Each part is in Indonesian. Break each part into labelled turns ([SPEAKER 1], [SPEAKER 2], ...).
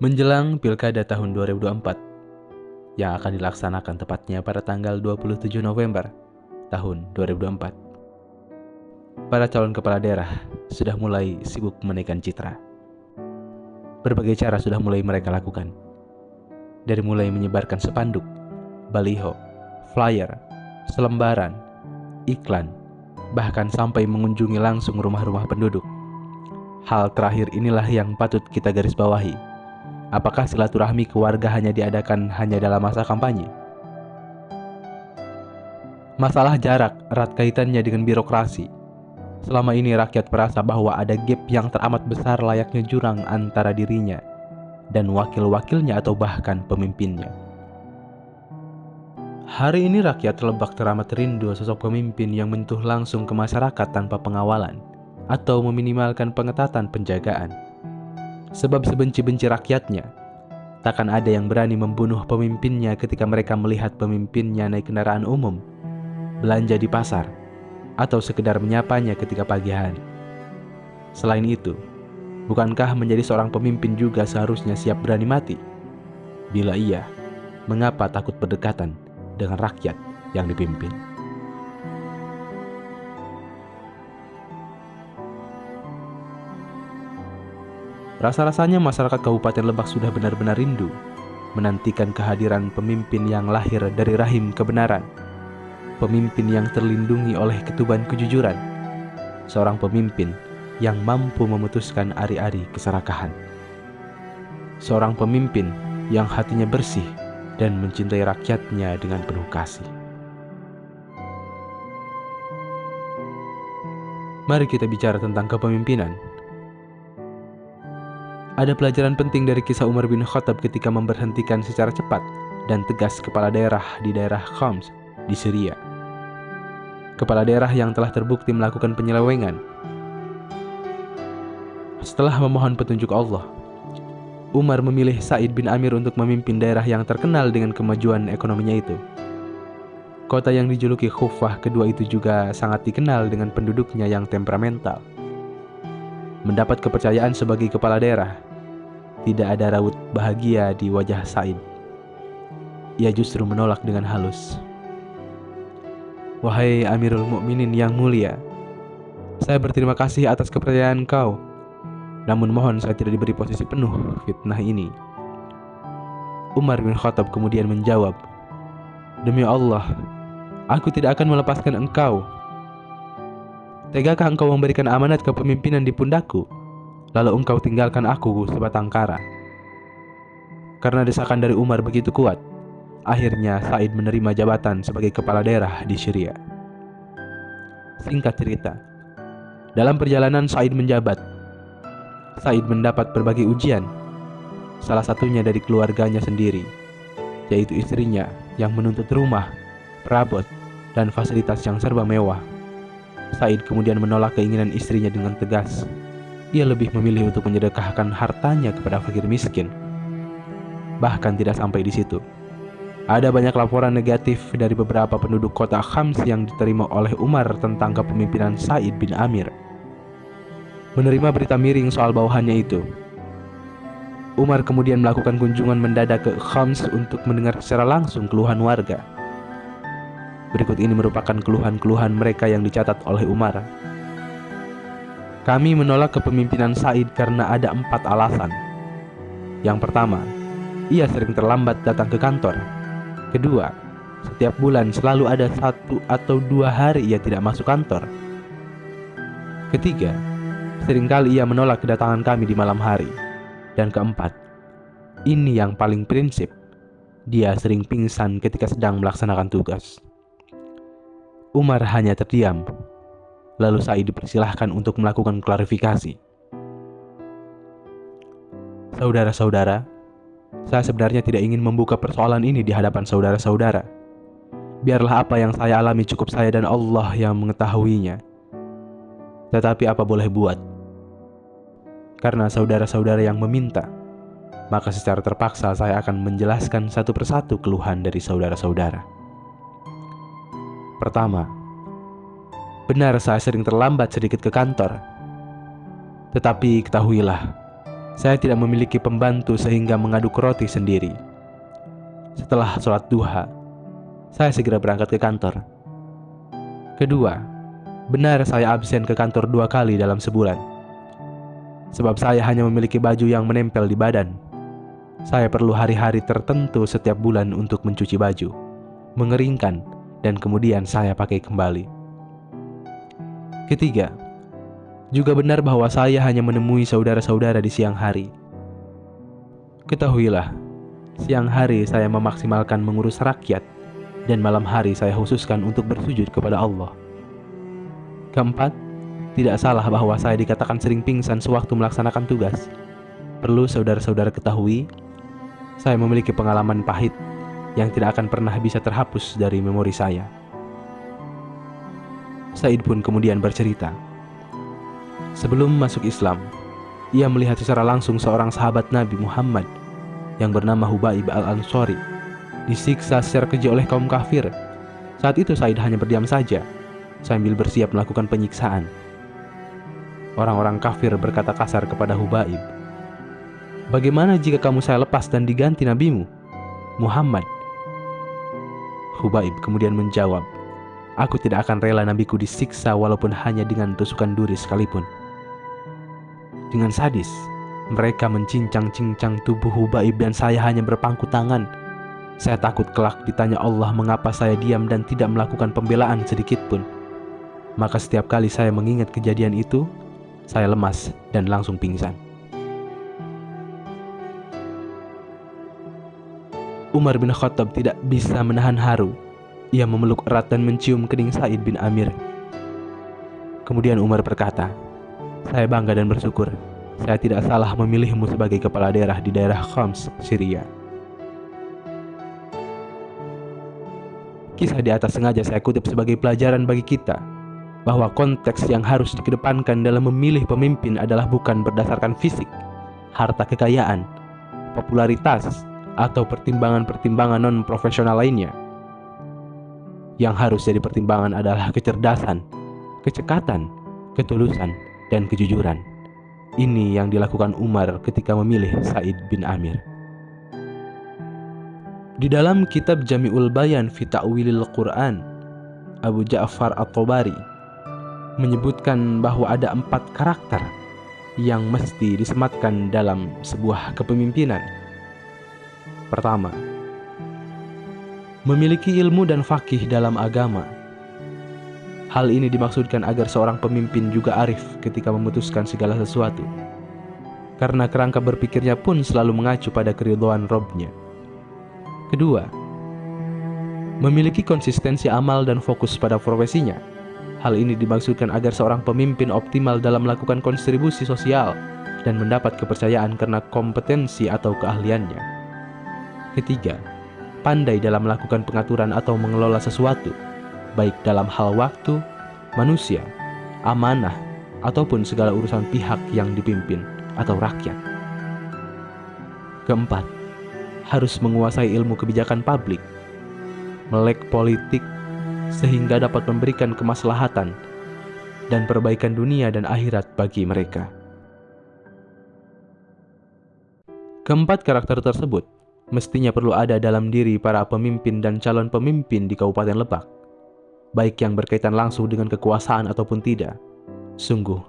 [SPEAKER 1] Menjelang Pilkada tahun 2024 yang akan dilaksanakan tepatnya pada tanggal 27 November tahun 2024, para calon kepala daerah sudah mulai sibuk menaikkan citra. Berbagai cara sudah mulai mereka lakukan, dari mulai menyebarkan spanduk, baliho, flyer, selembaran, iklan, bahkan sampai mengunjungi langsung rumah-rumah penduduk. Hal terakhir inilah yang patut kita garis bawahi. Apakah silaturahmi keluarga hanya diadakan dalam masa kampanye? Masalah jarak erat kaitannya dengan birokrasi. Selama ini rakyat merasa bahwa ada gap yang teramat besar layaknya jurang antara dirinya dan wakil-wakilnya atau bahkan pemimpinnya. Hari ini rakyat Lebak teramat rindu sosok pemimpin yang menyentuh langsung ke masyarakat tanpa pengawalan atau meminimalkan pengetatan penjagaan. Sebab sebenci-benci rakyatnya, takkan ada yang berani membunuh pemimpinnya ketika mereka melihat pemimpinnya naik kendaraan umum, belanja di pasar, atau sekedar menyapanya ketika pagi hari. Selain itu, bukankah menjadi seorang pemimpin juga seharusnya siap berani mati? Bila iya, mengapa takut berdekatan dengan rakyat yang dipimpin? Rasa-rasanya masyarakat Kabupaten Lebak sudah benar-benar rindu menantikan kehadiran pemimpin yang lahir dari rahim kebenaran, pemimpin yang terlindungi oleh ketuban kejujuran, seorang pemimpin yang mampu memutuskan ari-ari keserakahan, seorang pemimpin yang hatinya bersih dan mencintai rakyatnya dengan penuh kasih. Mari kita bicara tentang kepemimpinan. Ada pelajaran penting dari kisah Umar bin Khattab ketika memberhentikan secara cepat dan tegas kepala daerah di daerah Homs di Syria. Kepala daerah yang telah terbukti melakukan penyelewengan. Setelah memohon petunjuk Allah, Umar memilih Sa'id bin Amir untuk memimpin daerah yang terkenal dengan kemajuan ekonominya itu. Kota yang dijuluki Khufah kedua itu juga sangat dikenal dengan penduduknya yang temperamental. Mendapat kepercayaan sebagai kepala daerah, tidak ada raut bahagia di wajah Sa'id. Ia justru menolak dengan halus. "Wahai Amirul Mukminin yang mulia, saya berterima kasih atas kepercayaan kau. Namun mohon saya tidak diberi posisi penuh fitnah ini." Umar bin Khattab kemudian menjawab, "Demi Allah, aku tidak akan melepaskan engkau. Tegakah engkau memberikan amanat kepemimpinan di pundakku, lalu engkau tinggalkan aku sebatang kara?" Karena desakan dari Umar begitu kuat, akhirnya Sa'id menerima jabatan sebagai kepala daerah di Syria. Singkat cerita, dalam perjalanan Sa'id menjabat, Sa'id mendapat berbagai ujian, salah satunya dari keluarganya sendiri, yaitu istrinya yang menuntut rumah, perabot, dan fasilitas yang serba mewah. Sa'id kemudian menolak keinginan istrinya dengan tegas. Ia lebih memilih untuk menyedekahkan hartanya kepada fakir miskin. Bahkan tidak sampai di situ. Ada banyak laporan negatif dari beberapa penduduk kota Khams yang diterima oleh Umar tentang kepemimpinan Sa'id bin Amir. Menerima berita miring soal bawahannya itu, Umar kemudian melakukan kunjungan mendadak ke Khams untuk mendengar secara langsung keluhan warga. Berikut ini merupakan keluhan-keluhan mereka yang dicatat oleh Umar. "Kami menolak kepemimpinan Sa'id karena ada 4 alasan. Yang pertama, ia sering terlambat datang ke kantor. Kedua, setiap bulan selalu ada 1 atau 2 hari ia tidak masuk kantor. Ketiga, seringkali ia menolak kedatangan kami di malam hari. Dan keempat, ini yang paling prinsip, dia sering pingsan ketika sedang melaksanakan tugas." Umar hanya terdiam. Lalu Sa'id dipersilahkan untuk melakukan klarifikasi. "Saudara-saudara, saya sebenarnya tidak ingin membuka persoalan ini di hadapan saudara-saudara. Biarlah apa yang saya alami cukup saya dan Allah yang mengetahuinya. Tetapi apa boleh buat? Karena saudara-saudara yang meminta, maka secara terpaksa saya akan menjelaskan satu persatu keluhan dari saudara-saudara. Pertama, benar saya sering terlambat sedikit ke kantor. Tetapi ketahuilah, Saya tidak memiliki pembantu sehingga mengaduk roti sendiri. Setelah sholat duha, saya segera berangkat ke kantor. Kedua, benar saya absen ke kantor 2 kali dalam sebulan. Sebab saya hanya memiliki baju yang menempel di badan. Saya perlu hari-hari tertentu setiap bulan untuk mencuci baju, mengeringkan, dan kemudian saya pakai kembali. Ketiga, juga benar bahwa saya hanya menemui saudara-saudara di siang hari. Ketahuilah, siang hari saya memaksimalkan mengurus rakyat, dan malam hari saya khususkan untuk bersujud kepada Allah. Keempat, tidak salah bahwa saya dikatakan sering pingsan sewaktu melaksanakan tugas. Perlu saudara-saudara ketahui, saya memiliki pengalaman pahit yang tidak akan pernah bisa terhapus dari memori saya. Said pun kemudian bercerita. Sebelum masuk Islam, ia melihat secara langsung seorang sahabat Nabi Muhammad yang bernama Hubaib al-Ansori disiksa secara keji oleh kaum kafir. Saat itu Said hanya berdiam saja sambil bersiap melakukan penyiksaan. Orang-orang kafir berkata kasar kepada Hubaib, "Bagaimana jika kamu saya lepas dan diganti nabimu, Muhammad?" Hubaib kemudian menjawab, "Aku tidak akan rela nabiku disiksa walaupun hanya dengan tusukan duri sekalipun." Dengan sadis, mereka mencincang-cincang tubuh Hubaib dan saya hanya berpangku tangan. Saya takut kelak ditanya Allah mengapa saya diam dan tidak melakukan pembelaan sedikit pun. Maka setiap kali saya mengingat kejadian itu, saya lemas dan langsung pingsan. Umar bin Khattab tidak bisa menahan haru. Ia memeluk erat dan mencium kening Said bin Amir. Kemudian Umar berkata, "Saya bangga dan bersyukur. Saya tidak salah memilihmu sebagai kepala daerah di daerah Homs, Syria." Kisah di atas sengaja saya kutip sebagai pelajaran bagi kita bahwa konteks yang harus dikedepankan dalam memilih pemimpin adalah bukan berdasarkan fisik, harta kekayaan, popularitas, atau pertimbangan-pertimbangan non-profesional lainnya. Yang harus jadi pertimbangan adalah kecerdasan, kecekatan, ketulusan, dan kejujuran. Ini yang dilakukan Umar ketika memilih Said bin Amir. Di dalam kitab Jami'ul Bayan fi Ta'wilil Quran, Abu Ja'far At-Tabari menyebutkan bahwa ada 4 karakter yang mesti disematkan dalam sebuah kepemimpinan. Pertama, memiliki ilmu dan faqih dalam agama. Hal ini dimaksudkan agar seorang pemimpin juga arif ketika memutuskan segala sesuatu, karena kerangka berpikirnya pun selalu mengacu pada keridhaan Rabb-Nya. Kedua, memiliki konsistensi amal dan fokus pada profesinya. Hal ini dimaksudkan agar seorang pemimpin optimal dalam melakukan kontribusi sosial dan mendapat kepercayaan karena kompetensi atau keahliannya. Ketiga, pandai dalam melakukan pengaturan atau mengelola sesuatu, baik dalam hal waktu, manusia, amanah, ataupun segala urusan pihak yang dipimpin atau rakyat. Keempat, harus menguasai ilmu kebijakan publik, melek politik, sehingga dapat memberikan kemaslahatan dan perbaikan dunia dan akhirat bagi mereka. Keempat karakter tersebut mestinya perlu ada dalam diri para pemimpin dan calon pemimpin di Kabupaten Lebak, baik yang berkaitan langsung dengan kekuasaan ataupun tidak. Sungguh,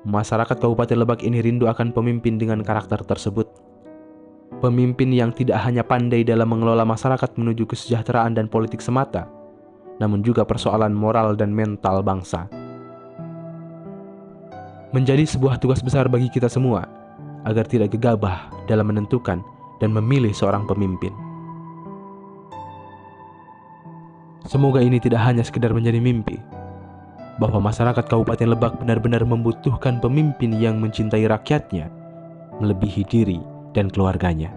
[SPEAKER 1] masyarakat Kabupaten Lebak ini rindu akan pemimpin dengan karakter tersebut. Pemimpin yang tidak hanya pandai dalam mengelola masyarakat menuju kesejahteraan dan politik semata, namun juga persoalan moral dan mental bangsa. Menjadi sebuah tugas besar bagi kita semua, agar tidak gegabah dalam menentukan dan memilih seorang pemimpin. Semoga ini tidak hanya sekedar menjadi mimpi, bahwa masyarakat Kabupaten Lebak benar-benar membutuhkan pemimpin yang mencintai rakyatnya, melebihi diri dan keluarganya.